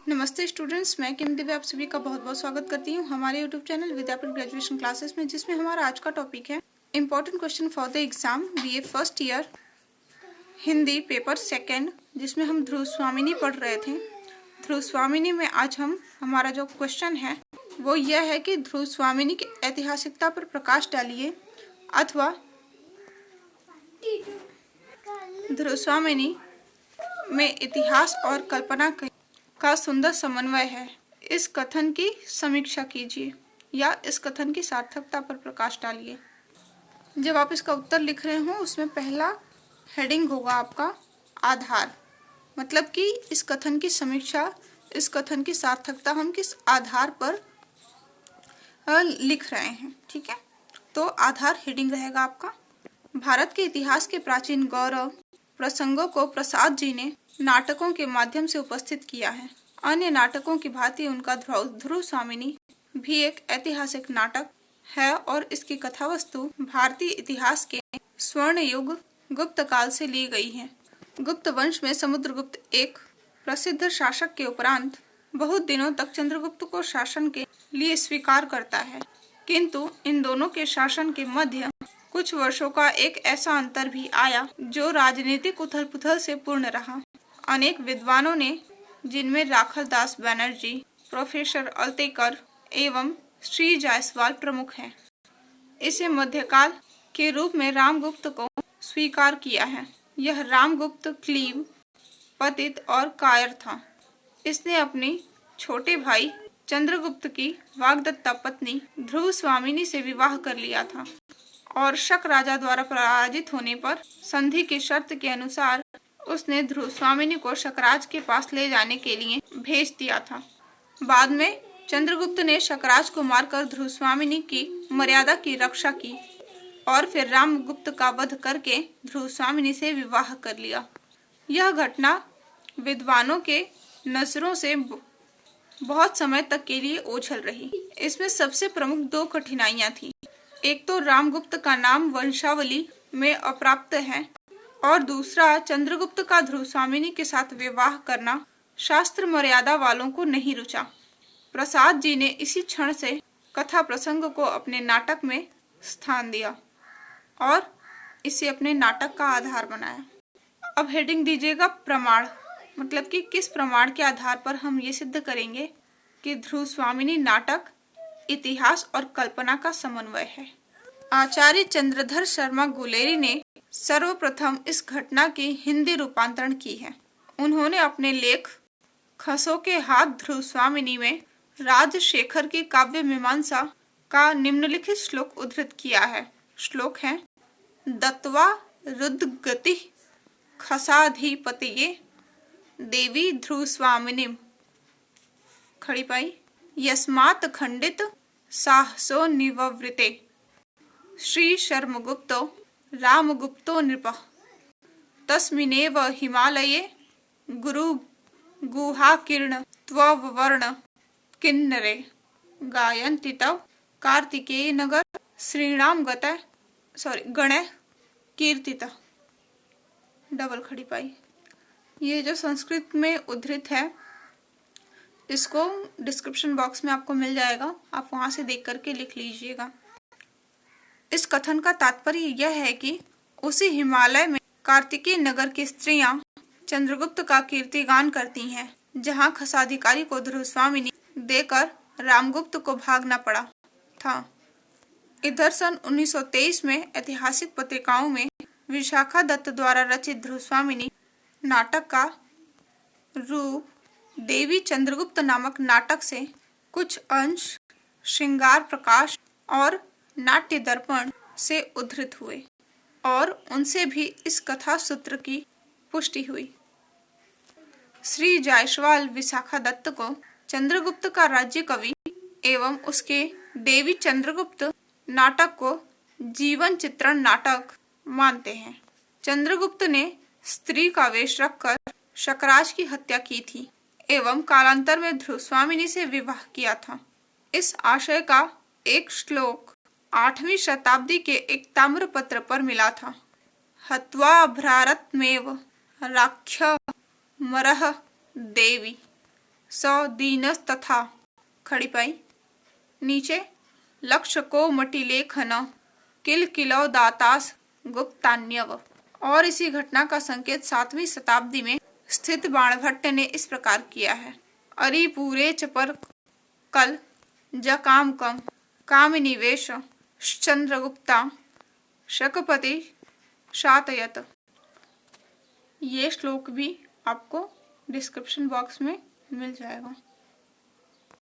नमस्ते स्टूडेंट्स, मैं किम दिव्या आप सभी का बहुत बहुत स्वागत करती हूँ हमारे यूट्यूब चैनल विद्यापीठ ग्रेजुएशन क्लासेस में, जिसमें हमारा आज का टॉपिक है important question for the exam BA first year Hindi paper second, जिसमें हम ध्रुव स्वामिनी पढ़ रहे थे। ध्रुव स्वामिनी में आज हमारा जो क्वेश्चन है वो यह है कि ध्रुव स्वामिनी की ऐतिहासिकता पर प्रकाश डालिए, अथवा ध्रुव स्वामिनी में इतिहास और कल्पना का सुंदर समन्वय है, इस कथन की समीक्षा कीजिए या इस कथन की सार्थकता पर प्रकाश डालिए। जब आप इसका उत्तर लिख रहे हो उसमें पहला हेडिंग होगा आपका आधार, मतलब कि इस कथन की समीक्षा, इस कथन की सार्थकता हम किस आधार पर लिख रहे हैं। ठीक है, तो आधार हेडिंग रहेगा आपका। भारत के इतिहास के प्राचीन गौरव प्रसंगों को प्रसाद जी ने नाटकों के माध्यम से उपस्थित किया है। अन्य नाटकों की भांति उनका ध्रुव स्वामिनी भी एक ऐतिहासिक नाटक है और इसकी कथावस्तु भारतीय इतिहास के स्वर्ण युग गुप्त काल से ली गई है। गुप्त वंश में समुद्रगुप्त एक प्रसिद्ध शासक के उपरांत बहुत दिनों तक चंद्रगुप्त को शासन के लिए स्वीकार करता है, किंतु इन दोनों के शासन के मध्य कुछ वर्षों का एक ऐसा अंतर भी आया जो राजनीतिक उथल पुथल से पूर्ण रहा। अनेक विद्वानों ने, जिनमें राखल दास बनर्जी, प्रोफेसर अल्तेकर एवं श्री जायसवाल प्रमुख हैं, इसे मध्यकाल के रूप में रामगुप्त को स्वीकार किया है। यह रामगुप्त क्लीब, पतित और कायर था। इसने अपने छोटे भाई चंद्रगुप्त की वाग्दत्ता पत्नी ध्रुव स्वामिनी से विवाह कर लिया था और शक राजा द्वारा पराजित होने पर संधि की शर्त के अनुसार उसने ध्रुव स्वामिनी को शकराज के पास ले जाने के लिए भेज दिया था। बाद में चंद्रगुप्त ने शकराज को मारकर ध्रुव स्वामिनी की मर्यादा की रक्षा की और फिर रामगुप्त का वध करके ध्रुव स्वामिनी से विवाह कर लिया। यह घटना विद्वानों के नजरों से बहुत समय तक के लिए ओझल रही। इसमें सबसे प्रमुख दो कठिनाइयां थी। एक तो रामगुप्त का नाम वंशावली में अप्राप्त है और दूसरा चंद्रगुप्त का ध्रुव स्वामिनी के साथ विवाह करना शास्त्र मर्यादा वालों को नहीं रुचा। प्रसाद जी ने इसी क्षण से कथा प्रसंग को अपने नाटक में स्थान दिया और इसे अपने नाटक का आधार बनाया। अब हेडिंग दीजिएगा प्रमाण, मतलब कि किस प्रमाण के आधार पर हम ये सिद्ध करेंगे कि ध्रुव स्वामिनी नाटक इतिहास और कल्पना का समन्वय है। आचार्य चंद्रधर शर्मा गुलेरी ने सर्वप्रथम इस घटना की हिंदी रूपांतरण की है। उन्होंने अपने लेख खसों के हाथ ध्रुव स्वामिनी में राजशेखर की काव्य मीमांसा का निम्नलिखित श्लोक उद्धृत किया है। श्लोक है: दत्वा रुद्गति खसाधिपतये देवी ध्रुव स्वामिनी खड़ी पाई यस्मात् खंडित साहसो निववृते श्री शर्मगुप्तो रामगुप्तो नृपः तस्मिनेव हिमालये गुरु गुहाकीर्ण त्ववर्ण किन्नरे गायन्ति तव कार्तिकेय नगर श्रीणाम गणे कीर्तिता डबल खड़ी पाई। ये जो संस्कृत में उद्धृत है इसको डिस्क्रिप्शन बॉक्स में आपको मिल जाएगा, आप वहां से देख करके लिख लीजिएगा। इस कथन का तात्पर्य यह है कि उसी हिमालय में कार्तिकेय नगर की स्त्रियां चंद्रगुप्त का कीर्तिगान करती हैं, जहां खसाधिकारी को ध्रुव स्वामिनी देकर रामगुप्त को भागना पड़ा था। इधर सन 1923 में ऐतिहासिक पत्रिकाओं में विशाखा दत्त द्वारा रचित ध्रुव स्वामिनी नाटक का रूप देवी चंद्रगुप्त नामक नाटक से कुछ अंश श्रृंगार प्रकाश और नाट्य दर्पण से उद्धृत हुए और उनसे भी इस कथा सूत्र की पुष्टि हुई। श्री जायसवाल विशाखा दत्त को चंद्रगुप्त का राज्य कवि एवं उसके देवी चंद्रगुप्त नाटक को जीवन चित्रण नाटक मानते हैं। चंद्रगुप्त ने स्त्री का वेश रखकर शकराज की हत्या की थी एवं कालांतर में ध्रुव स्वामिनी से विवाह किया था। इस आशय का एक श्लोक 8वीं शताब्दी के एक ताम्रपत्र पर मिला था। हत्वा भ्रारतमेव राख्य मरह देवी स दीनस तथा खड़िपाई। नीचे लक्ष्य को मटिलेखन किल किलो दातास गुप्तान्यव। और इसी घटना का संकेत 7वीं शताब्दी में स्थित बाणभट्ट ने इस प्रकार किया है। अरि पूरे चपर कल जकाम कम कामिनिवेश चंद्रगुप्ता शकपति शातयत। ये श्लोक भी आपको डिस्क्रिप्शन बॉक्स में मिल जाएगा।